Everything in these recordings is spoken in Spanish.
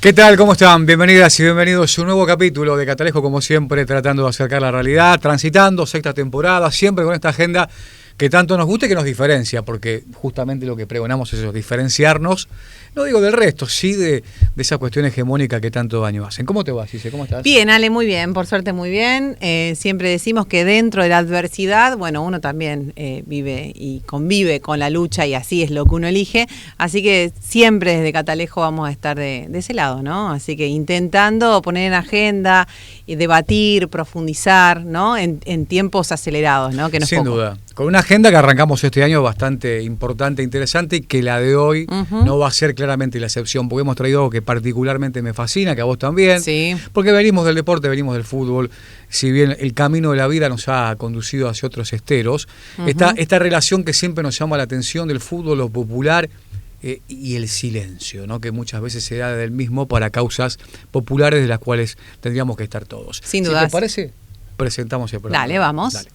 ¿Qué tal? ¿Cómo están? Bienvenidas y bienvenidos a un nuevo capítulo de Catalejo, como siempre, tratando de acercar la realidad, transitando sexta temporada, siempre con esta agenda que tanto nos gusta y que nos diferencia, porque justamente lo que pregonamos es eso, diferenciarnos, no digo del resto, sí de esa cuestión hegemónica que tanto daño hacen. ¿Cómo te va, Cise? ¿Cómo estás? Bien, Ale, muy bien, por suerte muy bien. Siempre decimos que dentro de la adversidad, bueno, uno también vive y convive con la lucha y así es lo que uno elige. Así que siempre desde Catalejo vamos a estar de ese lado, ¿no? Así que intentando poner en agenda, y debatir, profundizar, ¿no? En tiempos acelerados, ¿no? Que no es Sin poco. duda. Con una agenda que arrancamos este año bastante importante, interesante, y que la de hoy no va a ser claramente la excepción, porque hemos traído algo que particularmente me fascina, que a vos también, Sí. porque venimos del deporte, venimos del fútbol, si bien el camino de la vida nos ha conducido hacia otros esteros, esta relación que siempre nos llama la atención del fútbol, lo popular y el silencio, ¿no? Que muchas veces se da del mismo para causas populares de las cuales tendríamos que estar todos. Sin Si dudas. te parece, presentamos el programa. Dale, vamos. Dale.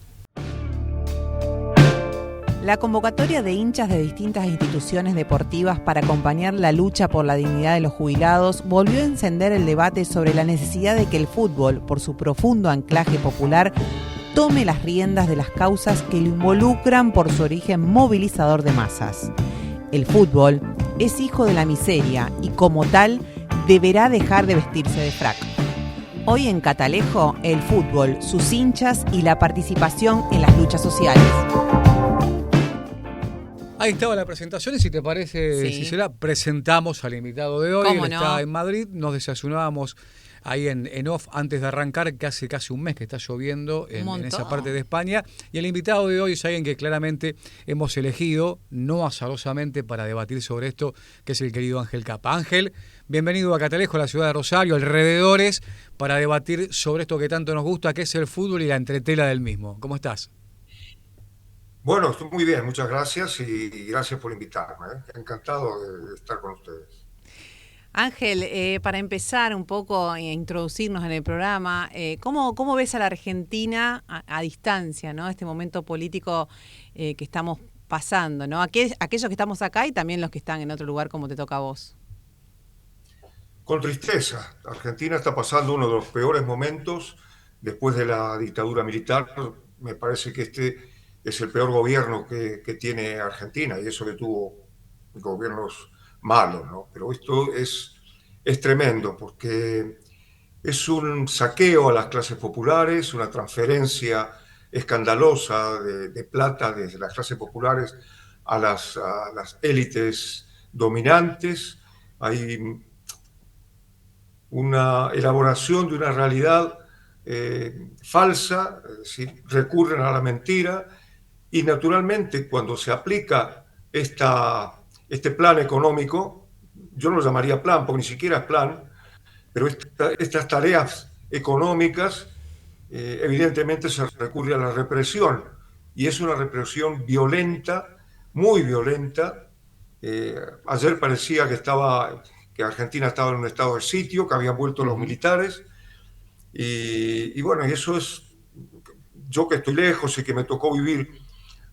La convocatoria de hinchas de distintas instituciones deportivas para acompañar la lucha por la dignidad de los jubilados volvió a encender el debate sobre la necesidad de que el fútbol, por su profundo anclaje popular, tome las riendas de las causas que lo involucran por su origen movilizador de masas. El fútbol es hijo de la miseria y, como tal, deberá dejar de vestirse de frac. Hoy en Catalejo, el fútbol, sus hinchas y la participación en las luchas sociales. Ahí estaba la presentación y si te parece, Sí. Cisela, presentamos al invitado de hoy. ¿Cómo Él no? está en Madrid, nos desayunábamos ahí en off antes de arrancar, que hace casi un mes que está lloviendo en esa parte de España. Y el invitado de hoy es alguien que claramente hemos elegido, no azarosamente, para debatir sobre esto, que es el querido Ángel Capa. Ángel, bienvenido a Catalejo, a la ciudad de Rosario, alrededores, para debatir sobre esto que tanto nos gusta, que es el fútbol y la entretela del mismo. ¿Cómo estás? Bueno, estoy muy bien, muchas gracias y gracias por invitarme. Encantado de estar con ustedes. Ángel, para empezar un poco e introducirnos en el programa, ¿cómo ves a la Argentina a distancia, ¿no? Este momento político que estamos pasando, ¿no? Aquellos que estamos acá y también los que están en otro lugar como te toca a vos. Con tristeza, Argentina está pasando uno de los peores momentos después de la dictadura militar. Me parece que este es el peor gobierno que tiene Argentina, y eso que tuvo gobiernos malos, ¿no? Pero esto es tremendo porque es un saqueo a las clases populares, una transferencia escandalosa de plata desde las clases populares a las élites dominantes. Hay una elaboración de una realidad falsa, es decir, recurren a la mentira, y naturalmente cuando se aplica este plan económico, yo no lo llamaría plan, porque ni siquiera es plan, pero estas tareas económicas, evidentemente se recurre a la represión, y es una represión violenta, muy violenta. Ayer parecía que Argentina estaba en un estado de sitio, que habían vuelto los militares, y bueno, y eso es, yo que estoy lejos y que me tocó vivir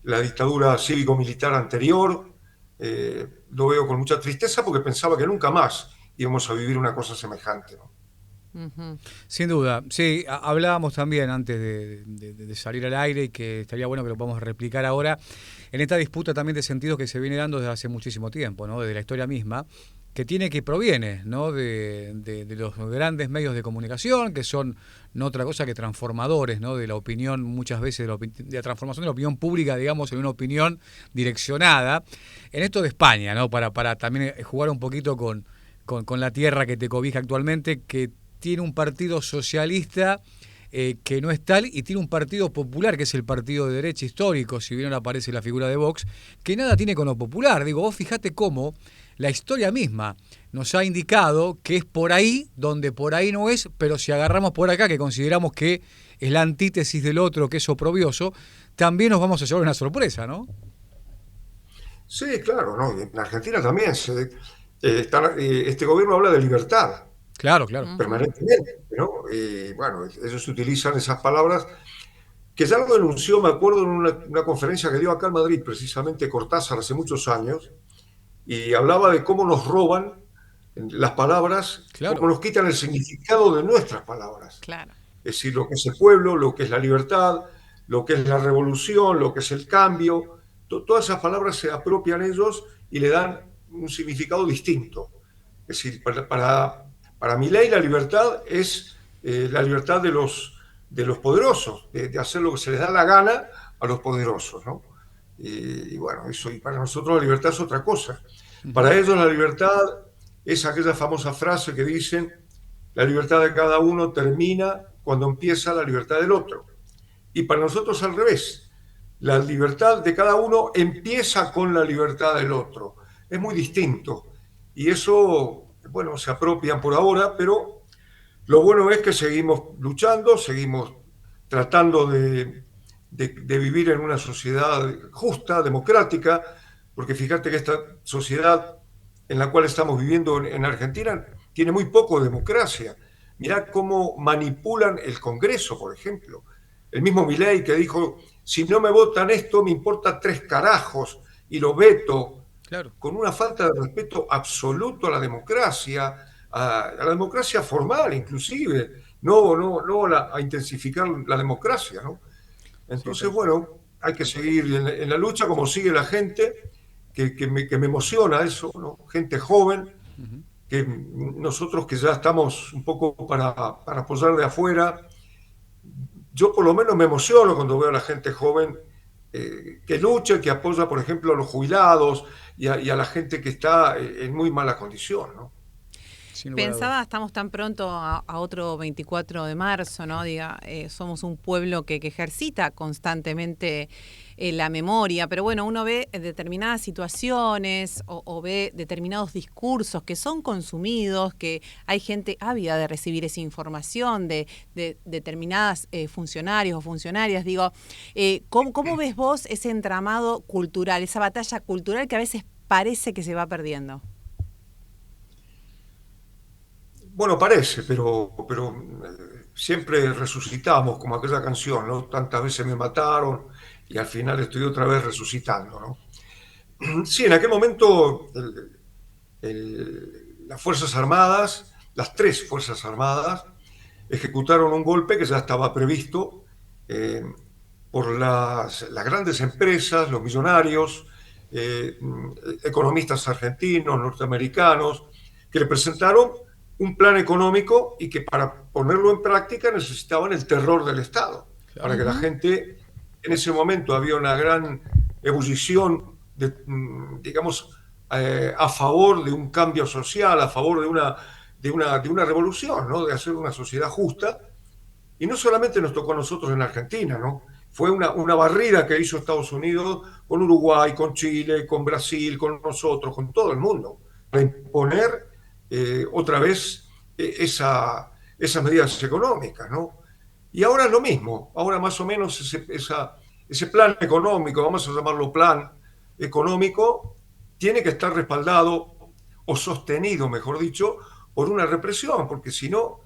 la dictadura cívico-militar anterior, lo veo con mucha tristeza porque pensaba que nunca más íbamos a vivir una cosa semejante, ¿no? Sin duda, sí, hablábamos también antes de salir al aire y que estaría bueno que lo podamos replicar ahora, en esta disputa también de sentidos que se viene dando desde hace muchísimo tiempo, ¿no? Desde la historia misma, que proviene, ¿no? de los grandes medios de comunicación, que son no otra cosa que transformadores, ¿no? De la opinión, muchas veces de la transformación de la opinión pública, digamos, en una opinión direccionada, en esto de España, ¿no? Para también jugar un poquito con la tierra que te cobija actualmente, que tiene un partido socialista que no es tal, y tiene un partido popular, que es el partido de derecha histórico, si bien ahora aparece la figura de Vox, que nada tiene con lo popular. Digo, vos fijate cómo la historia misma nos ha indicado que es por ahí donde por ahí no es, pero si agarramos por acá, que consideramos que es la antítesis del otro, que es oprobioso, también nos vamos a llevar una sorpresa, ¿no? Sí, claro, ¿no? En Argentina también este gobierno habla de libertad Claro, claro. permanentemente, ¿no? Y bueno, ellos utilizan esas palabras que ya lo denunció, me acuerdo, en una conferencia que dio acá en Madrid, precisamente Cortázar, hace muchos años, y hablaba de cómo nos roban las palabras, Claro. como nos quitan el significado de nuestras palabras. Claro. Es decir, lo que es el pueblo, lo que es la libertad, lo que es la revolución, lo que es el cambio, todas esas palabras se apropian ellos y le dan un significado distinto. Es decir, para Milei la libertad es la libertad de los poderosos, de hacer lo que se les da la gana a los poderosos, ¿no? Y bueno, eso, y para nosotros la libertad es otra cosa. Para ellos la libertad es aquella famosa frase que dicen: la libertad de cada uno termina cuando empieza la libertad del otro. Y para nosotros al revés. La libertad de cada uno empieza con la libertad del otro. Es muy distinto. Y eso, bueno, se apropian por ahora, pero lo bueno es que seguimos luchando, seguimos tratando de vivir en una sociedad justa, democrática, porque fíjate que esta sociedad en la cual estamos viviendo en Argentina tiene muy poco democracia. Mirá cómo manipulan el Congreso, por ejemplo. El mismo Milei que dijo: si no me votan esto, me importa 3 carajos y lo veto, Claro. con una falta de respeto absoluto a la democracia, a la democracia formal inclusive, no a intensificar la democracia, ¿no? Sí, Entonces, bueno, hay que seguir en la lucha como sigue la gente, que me emociona eso, ¿no? Gente joven, Ujú. que nosotros que ya estamos un poco para apoyar de afuera, yo por lo menos me emociono cuando veo a la gente joven que lucha, que apoya, por ejemplo, a los jubilados y a la gente que está en muy mala condición, ¿no? Sin lugar a Pensaba, dudas. estamos tan pronto a otro 24 de marzo, ¿no? Diga, somos un pueblo que ejercita constantemente la memoria, pero bueno, uno ve determinadas situaciones o ve determinados discursos que son consumidos, que hay gente ávida de recibir esa información de determinadas funcionarios o funcionarias. Digo, ¿cómo ves vos ese entramado cultural, esa batalla cultural que a veces parece que se va perdiendo? Bueno, parece, pero siempre resucitamos, como aquella canción, ¿no? Tantas veces me mataron y al final estoy otra vez resucitando, ¿no? Sí, en aquel momento las Fuerzas Armadas, las 3 Fuerzas Armadas, ejecutaron un golpe que ya estaba previsto eh, por las grandes empresas, los millonarios, eh, economistas argentinos, norteamericanos, que le presentaron un plan económico y que para ponerlo en práctica necesitaban el terror del Estado, Claro. para que la gente, en ese momento había una gran ebullición, digamos, a favor de un cambio social, a favor de una revolución, ¿no? De hacer una sociedad justa. Y no solamente nos tocó a nosotros en Argentina, ¿no? Fue una barrida que hizo Estados Unidos con Uruguay, con Chile, con Brasil, con nosotros, con todo el mundo, para imponer otra vez esas medidas económicas, ¿no? Y ahora es lo mismo, ahora más o menos ese plan económico, vamos a llamarlo plan económico, tiene que estar respaldado o sostenido, mejor dicho, por una represión, porque si no,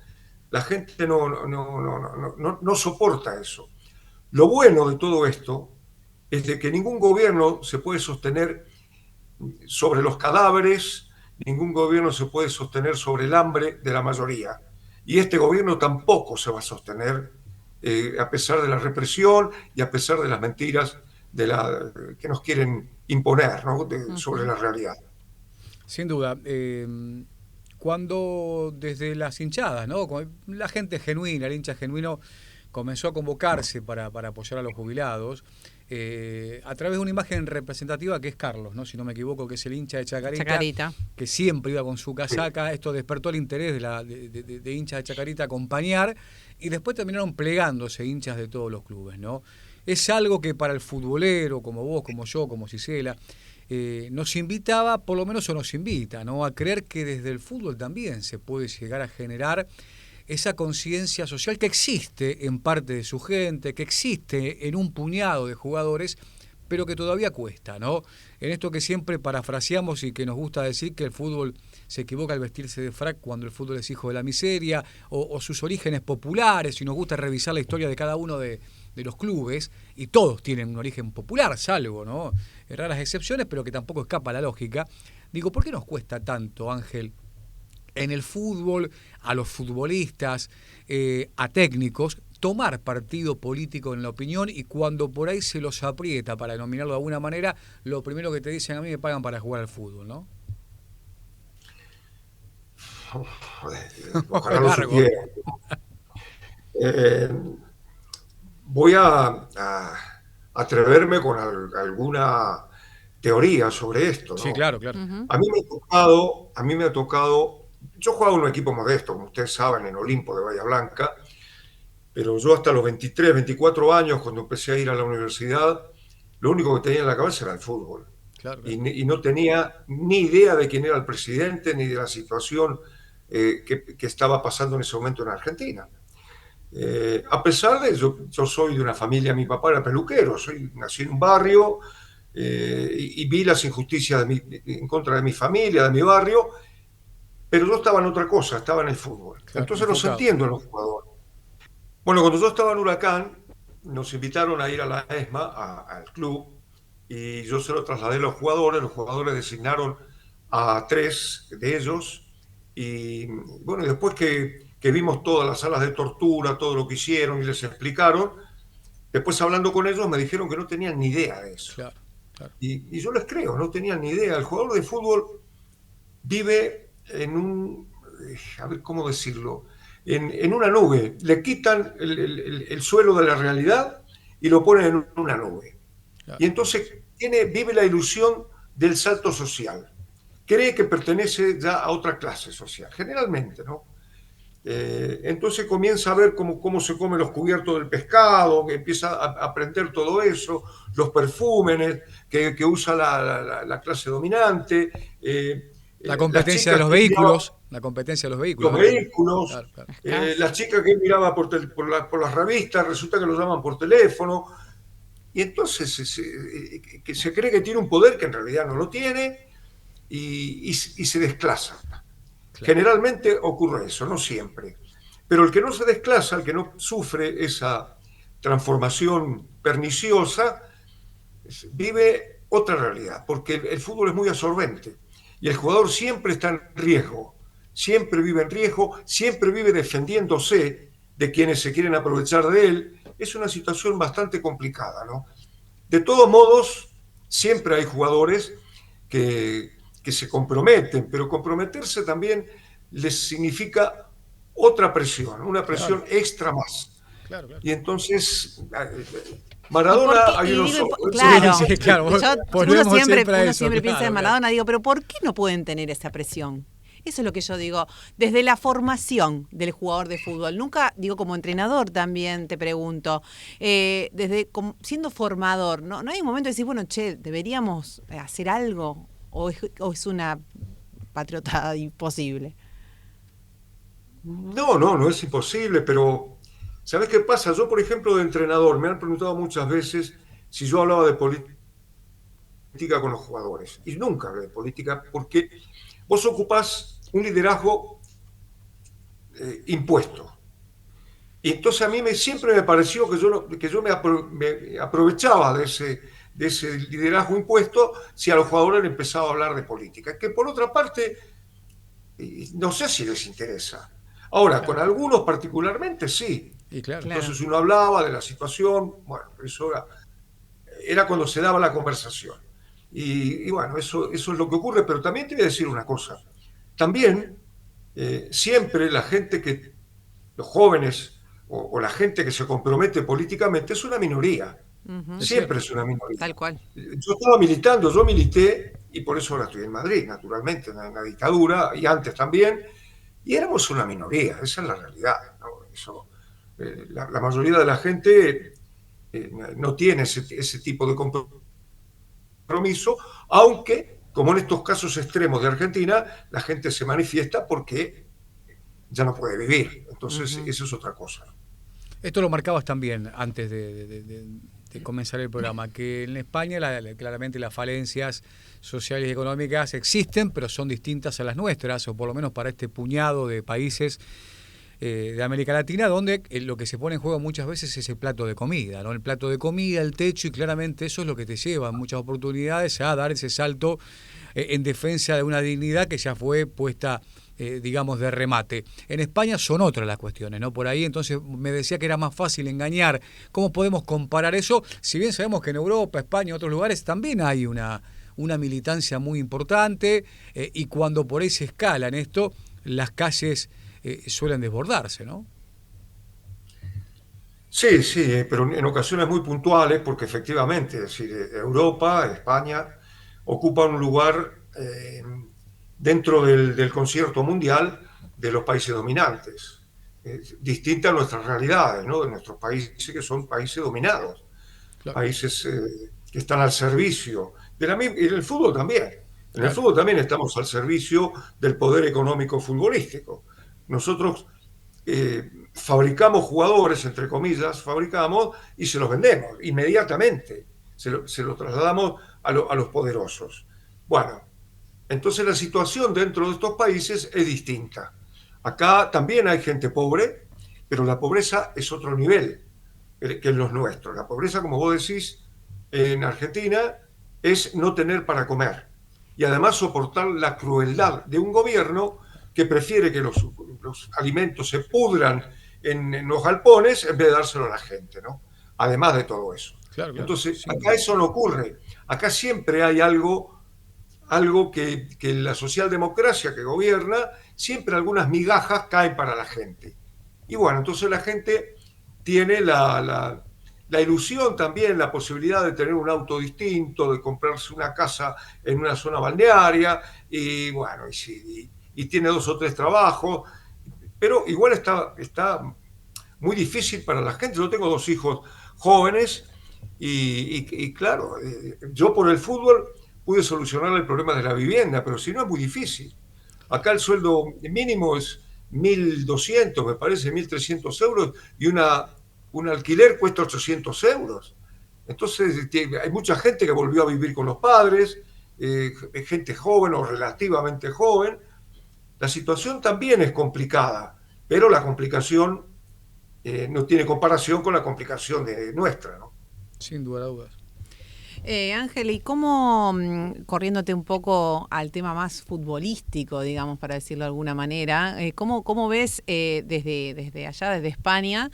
la gente no soporta eso. Lo bueno de todo esto es de que ningún gobierno se puede sostener sobre los cadáveres, ningún gobierno se puede sostener sobre el hambre de la mayoría. Y este gobierno tampoco se va a sostener a pesar de la represión y a pesar de las mentiras que nos quieren imponer, ¿no? Sobre la realidad. Sin duda. Cuando desde las hinchadas, ¿no? La gente genuina, el hincha genuino, comenzó a convocarse para apoyar a los jubilados, a través de una imagen representativa que es Carlos, ¿no? Si no me equivoco, que es el hincha de Chacarita, que siempre iba con su casaca. Esto despertó el interés de hinchas de Chacarita a acompañar, y después terminaron plegándose hinchas de todos los clubes, ¿no? Es algo que para el futbolero, como vos, como yo, como Cisela, nos invitaba, por lo menos, o nos invita, ¿no? A creer que desde el fútbol también se puede llegar a generar esa conciencia social que existe en parte de su gente, que existe en un puñado de jugadores, pero que todavía cuesta, ¿no? En esto que siempre parafraseamos y que nos gusta decir, que el fútbol se equivoca al vestirse de frac cuando el fútbol es hijo de la miseria, o sus orígenes populares, y nos gusta revisar la historia de cada uno de los clubes, y todos tienen un origen popular, salvo, ¿no? Raras excepciones, pero que tampoco escapa a la lógica. Digo, ¿por qué nos cuesta tanto, Ángel, en el fútbol, a los futbolistas, a técnicos, tomar partido político en la opinión, y cuando por ahí se los aprieta, para denominarlo de alguna manera, lo primero que te dicen: a mí me pagan para jugar al fútbol, ¿no? Ojalá lo supiera. Voy a atreverme con alguna teoría sobre esto, ¿no? Sí, claro, claro. Ujú. A mí me ha tocado, yo jugaba en un equipo modesto, como ustedes saben, en Olimpo de Bahía Blanca, pero yo hasta los 23, 24 años, cuando empecé a ir a la universidad, lo único que tenía en la cabeza era el fútbol. Claro, Y, claro. y no tenía ni idea de quién era el presidente, ni de la situación que estaba pasando en ese momento en Argentina. A pesar de yo soy de una familia, mi papá era peluquero, nací en un barrio y vi las injusticias en contra de mi familia, de mi barrio, pero yo estaba en otra cosa, estaba en el fútbol. Claro, Entonces los enfocado. entiendo a los jugadores. Bueno, cuando yo estaba en Huracán, nos invitaron a ir a la ESMA, al club, y yo se lo trasladé a los jugadores designaron a 3 de ellos, y bueno, y después que vimos todas las salas de tortura, todo lo que hicieron y les explicaron, después hablando con ellos me dijeron que no tenían ni idea de eso. Claro, claro. Y yo les creo, no tenían ni idea. El jugador de fútbol vive en a ver cómo decirlo, en una nube. Le quitan el suelo de la realidad y lo ponen en una nube. Claro. Y entonces vive la ilusión del salto social. Cree que pertenece ya a otra clase social, generalmente, ¿no? Entonces comienza a ver cómo se comen los cubiertos del pescado, que empieza a aprender todo eso, los perfúmenes que usa la clase dominante, La las competencia de chicas los que miraba vehículos, la competencia de los vehículos, los ¿no? vehículos, Claro, claro. las chicas que miraba por las revistas, resulta que lo llaman por teléfono, y entonces que se cree que tiene un poder que en realidad no lo tiene y se desclasa. Claro. Generalmente ocurre eso, no siempre. Pero el que no se desclasa, el que no sufre esa transformación perniciosa, vive otra realidad, porque el fútbol es muy absorbente y el jugador siempre está en riesgo, siempre vive en riesgo, siempre vive defendiéndose de quienes se quieren aprovechar de él. Es una situación bastante complicada, ¿no? De todos modos, siempre hay jugadores que se comprometen, pero comprometerse también les significa otra presión, una presión Claro, extra más. claro, claro. Y entonces, ¿Y por qué? Maradona, hay Y uno digo, solo. claro, Sí, sí, claro. Volvemos siempre a uno eso. siempre piensa en Claro, Maradona, claro. digo, pero ¿por qué no pueden tener esa presión? Eso es lo que yo digo, desde la formación del jugador de fútbol. Nunca, digo, como entrenador también te pregunto, siendo formador, ¿no hay un momento de decir, bueno, che, deberíamos hacer algo? ¿O es una patriotada imposible? No es imposible, pero ¿sabes qué pasa? Yo, por ejemplo, de entrenador, me han preguntado muchas veces si yo hablaba de política con los jugadores. Y nunca hablé de política porque vos ocupás un liderazgo impuesto. Y entonces a mí siempre me pareció que yo me aprovechaba de ese liderazgo impuesto si a los jugadores les empezaba a hablar de política. Que por otra parte, no sé si les interesa. Ahora, con Claro. algunos particularmente sí. Y claro. Claro. Entonces uno hablaba de la situación, bueno, eso era cuando se daba la conversación. Y bueno, eso es lo que ocurre, pero también te voy a decir una cosa. También siempre los jóvenes o la gente que se compromete políticamente es una minoría. Ujú. Es Siempre cierto. es una minoría. Tal cual. Yo milité, y por eso ahora estoy en Madrid, naturalmente, en la dictadura, y antes también, y éramos una minoría, esa es la realidad, ¿no? La mayoría de la gente no tiene ese tipo de compromiso, aunque, como en estos casos extremos de Argentina, la gente se manifiesta porque ya no puede vivir. Entonces, Ujú. eso es otra cosa. Esto lo marcabas también antes de comenzar el programa, que en España claramente las falencias sociales y económicas existen, pero son distintas a las nuestras, o por lo menos para este puñado de países de América Latina, donde lo que se pone en juego muchas veces es el plato de comida, ¿no? El plato de comida, el techo, y claramente eso es lo que te lleva en muchas oportunidades a dar ese salto en defensa de una dignidad que ya fue puesta digamos, de remate. En España son otras las cuestiones, ¿no? Por ahí entonces me decía que era más fácil engañar. ¿Cómo podemos comparar eso? Si bien sabemos que en Europa, España, otros lugares también hay una militancia muy importante y cuando por ahí se escala en esto, las calles suelen desbordarse, ¿no? Sí, sí, pero en ocasiones muy puntuales, porque efectivamente, es decir, Europa, España, ocupan un lugar dentro del concierto mundial de los países dominantes, distinta a nuestras realidades, ¿no? De nuestros países que son países dominados, Claro, países que están al servicio, y en el fútbol también. En el claro. fútbol también estamos al servicio del poder económico futbolístico. Nosotros fabricamos jugadores, entre comillas, fabricamos y se los vendemos inmediatamente. Se lo trasladamos a los poderosos. Bueno, entonces la situación dentro de estos países es distinta. Acá también hay gente pobre, pero la pobreza es otro nivel que en los nuestros. La pobreza, como vos decís, en Argentina es no tener para comer y además soportar la crueldad de un gobierno que prefiere que los alimentos se pudran en los galpones en vez de dárselo a la gente, ¿no? Además de todo eso. Claro, claro, Entonces, sin acá duda. eso no ocurre. Acá siempre hay algo que la socialdemocracia que gobierna, siempre algunas migajas caen para la gente. Y bueno, entonces la gente tiene la ilusión también, la posibilidad de tener un auto distinto, de comprarse una casa en una zona balnearia, y bueno, y tiene 2 o 3 trabajos, pero igual está muy difícil para la gente. Yo tengo 2 hijos jóvenes y claro, yo por el fútbol pude solucionar el problema de la vivienda, pero si no es muy difícil. Acá el sueldo mínimo es 1.200, me parece, 1.300 euros, y un alquiler cuesta 800 euros. Entonces hay mucha gente que volvió a vivir con los padres, gente joven o relativamente joven. La situación también es complicada, pero la complicación no tiene comparación con la complicación de nuestra, ¿no? Sin duda dudas. Ángel, ¿y cómo, corriéndote un poco al tema más futbolístico, digamos, para decirlo de alguna manera, cómo ves desde allá, desde España,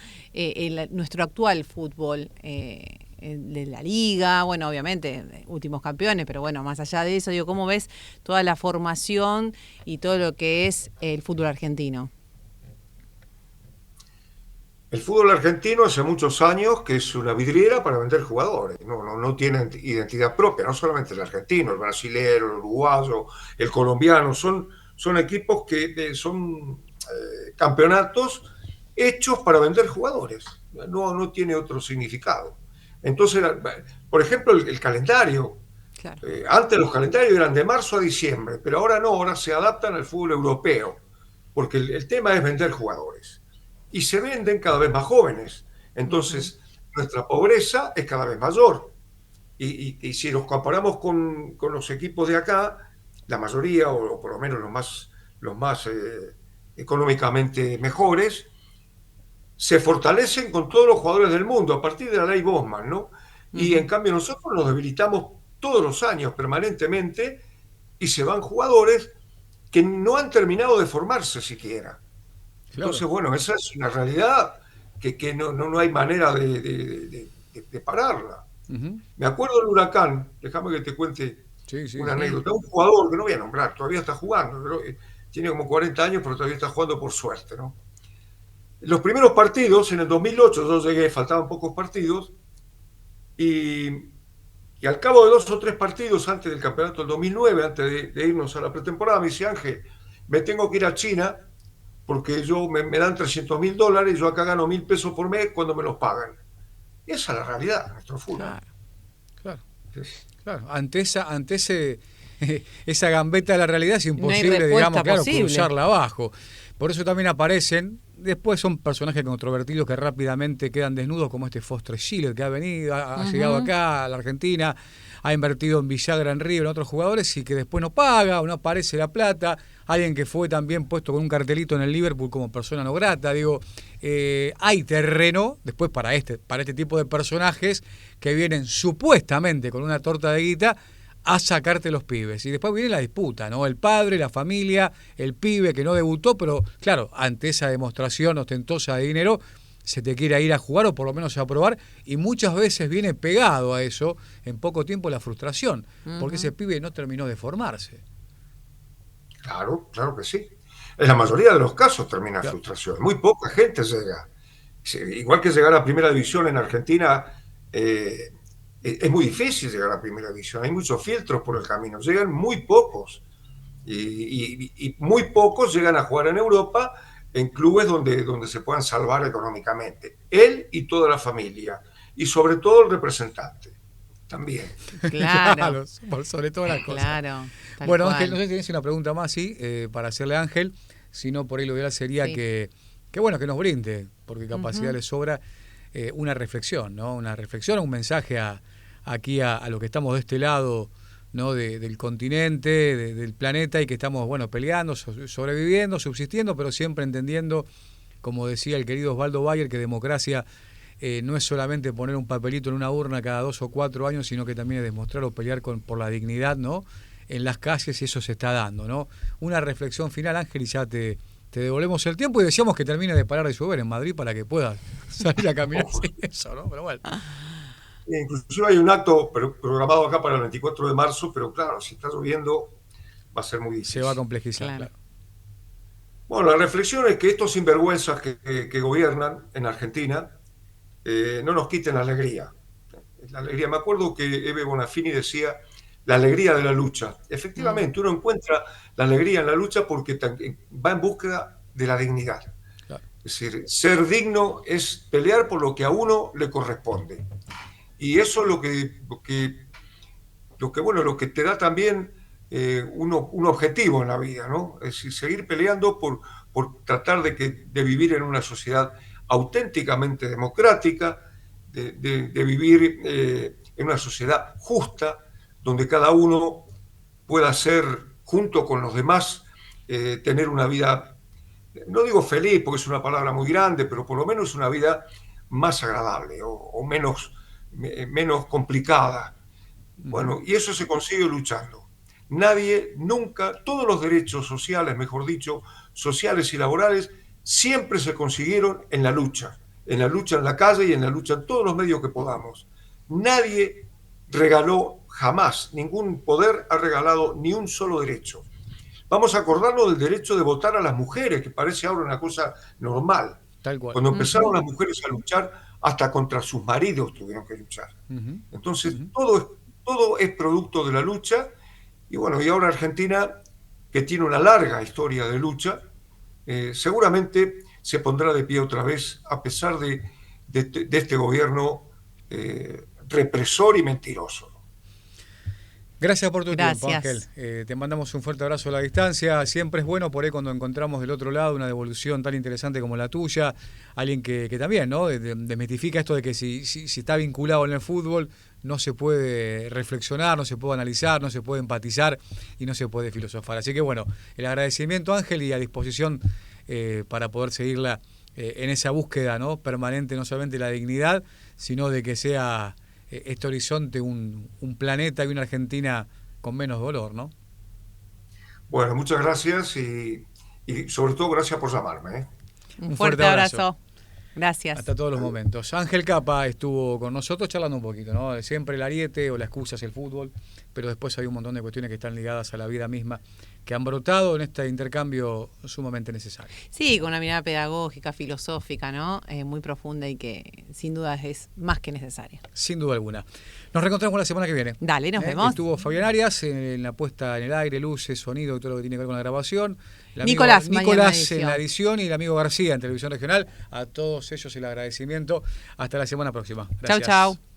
nuestro actual fútbol? De la liga, bueno, obviamente, últimos campeones, pero bueno, más allá de eso, digo, ¿cómo ves toda la formación y todo lo que es el fútbol argentino? El fútbol argentino hace muchos años que es una vidriera para vender jugadores. No tienen identidad propia, no solamente el argentino, el brasilero, el uruguayo, el colombiano. Son equipos que son campeonatos hechos para vender jugadores. No tiene otro significado. Entonces, por ejemplo, el calendario. Claro. Antes los calendarios eran de marzo a diciembre, pero ahora no, ahora se adaptan al fútbol europeo, porque el tema es vender jugadores. Y se venden cada vez más jóvenes. Entonces, nuestra pobreza es cada vez mayor. Y si nos comparamos con los equipos de acá, la mayoría, o por lo menos los más económicamente mejores, se fortalecen con todos los jugadores del mundo a partir de la ley Bosman, ¿no? Y en cambio nosotros nos debilitamos todos los años permanentemente y se van jugadores que no han terminado de formarse siquiera. Claro. Entonces, bueno, esa es una realidad que no hay manera de pararla. Uh-huh. Me acuerdo del Huracán, déjame que te cuente Sí, sí, una sí. anécdota. Un jugador que no voy a nombrar, todavía está jugando, pero, tiene como 40 años, pero todavía está jugando por suerte, ¿no? Los primeros partidos, en el 2008, yo llegué, faltaban pocos partidos, y, y al cabo de 2 o 3 partidos antes del campeonato del 2009, antes de irnos a la pretemporada, me dice: Ángel, me tengo que ir a China porque me dan $300.000 y yo acá gano 1.000 pesos por mes cuando me los pagan. Y esa es la realidad de nuestro fútbol. Claro, claro, Sí. claro. Ante esa gambeta de la realidad es imposible, respuesta digamos, claro, posible. cruzarla abajo. Por eso también aparecen, después son personajes controvertidos que rápidamente quedan desnudos, como este Foster Schiller, que ha venido, ha llegado acá a la Argentina, ha invertido en Villagra, en Río, en otros jugadores, y que después no paga o no aparece la plata. Alguien que fue también puesto con un cartelito en el Liverpool como persona no grata. Digo, hay terreno después para este tipo de personajes que vienen supuestamente con una torta de guita a sacarte los pibes. Y después viene la disputa, ¿no? El padre, la familia, el pibe que no debutó, pero claro, ante esa demostración ostentosa de dinero, se te quiere ir a jugar o por lo menos a probar, y muchas veces viene pegado a eso, en poco tiempo, la frustración, porque ese pibe no terminó de formarse. Claro, claro que sí. En la mayoría de los casos termina en frustración. Muy poca gente llega. Igual que llegar a primera división en Argentina, es muy difícil llegar a primera división. Hay muchos filtros por el camino. Llegan muy pocos. Y muy pocos llegan a jugar en Europa en clubes donde se puedan salvar económicamente. Él y toda la familia. Y sobre todo el representante. También. Claro. Sobre todas las cosas. Claro. Bueno, Ángel, no sé si tienes una pregunta más, sí, para hacerle a Ángel. Si no, por ahí lo ideal sería que bueno, que nos brinde, porque capacidad le sobra, una reflexión, ¿no? Una reflexión, un mensaje aquí a lo que estamos de este lado, ¿no? Del continente, del planeta, y que estamos, bueno, peleando, sobreviviendo, subsistiendo, pero siempre entendiendo, como decía el querido Osvaldo Bayer, que democracia no es solamente poner un papelito en una urna cada 2 o 4 años, sino que también es demostrar o pelear por la dignidad, ¿no? En las calles, y eso se está dando, ¿no? Una reflexión final, Ángel, y ya te devolvemos el tiempo, y decíamos que termine de parar de llover en Madrid para que puedas salir a caminar sin eso, ¿no? Pero bueno. Inclusive hay un acto programado acá para el 24 de marzo, pero claro, si está lloviendo va a ser muy difícil. Se va a complejizar, claro. Bueno, la reflexión es que estos sinvergüenzas que gobiernan en Argentina no nos quiten la alegría. La alegría. Me acuerdo que Eve Bonafini decía la alegría de la lucha. Efectivamente, uno encuentra la alegría en la lucha porque va en búsqueda de la dignidad. Claro. Es decir, ser digno es pelear por lo que a uno le corresponde. Y eso es lo que te da también un objetivo en la vida, ¿no? Es decir, seguir peleando por tratar de vivir en una sociedad auténticamente democrática, de vivir en una sociedad justa, donde cada uno pueda ser, junto con los demás, tener una vida, no digo feliz porque es una palabra muy grande, pero por lo menos una vida más agradable o menos complicada. Bueno, y eso se consigue luchando. Nadie, nunca, todos los derechos sociales, mejor dicho, sociales y laborales, siempre se consiguieron en la lucha en la calle y en la lucha en todos los medios que podamos. Nadie regaló jamás, ningún poder ha regalado ni un solo derecho. Vamos a acordarnos del derecho de votar a las mujeres, que parece ahora una cosa normal. Tal cual. Cuando empezaron las mujeres a luchar, hasta contra sus maridos tuvieron que luchar. Entonces, todo es producto de la lucha. Y bueno, y ahora Argentina, que tiene una larga historia de lucha, seguramente se pondrá de pie otra vez, a pesar de este gobierno represor y mentiroso. Gracias por tu tiempo, Ángel. Te mandamos un fuerte abrazo a la distancia. Siempre es bueno por ahí cuando encontramos del otro lado una devolución tan interesante como la tuya, alguien que también, ¿no? Desmitifica esto de que si está vinculado en el fútbol no se puede reflexionar, no se puede analizar, no se puede empatizar y no se puede filosofar. Así que bueno, el agradecimiento, Ángel, y a disposición para poder seguirla en esa búsqueda, ¿no? Permanente, no solamente de la dignidad, sino de que sea este horizonte un planeta y una Argentina con menos dolor, ¿no? Bueno, muchas gracias y sobre todo gracias por llamarme. Un fuerte abrazo. Gracias. Hasta todos los momentos. Ángel Capa estuvo con nosotros charlando un poquito, ¿no? Siempre el ariete o la excusa es el fútbol, pero después hay un montón de cuestiones que están ligadas a la vida misma, que han brotado en este intercambio sumamente necesario. Sí, con una mirada pedagógica, filosófica, ¿no? Muy profunda y que sin duda es más que necesaria. Sin duda alguna. Nos reencontramos la semana que viene. Dale, nos vemos. Estuvo Fabián Arias en la puesta en el aire, luces, sonido y todo lo que tiene que ver con la grabación. Nicolás en la edición y el amigo García en Televisión Regional. A todos ellos el agradecimiento. Hasta la semana próxima. Gracias. Chau, chau.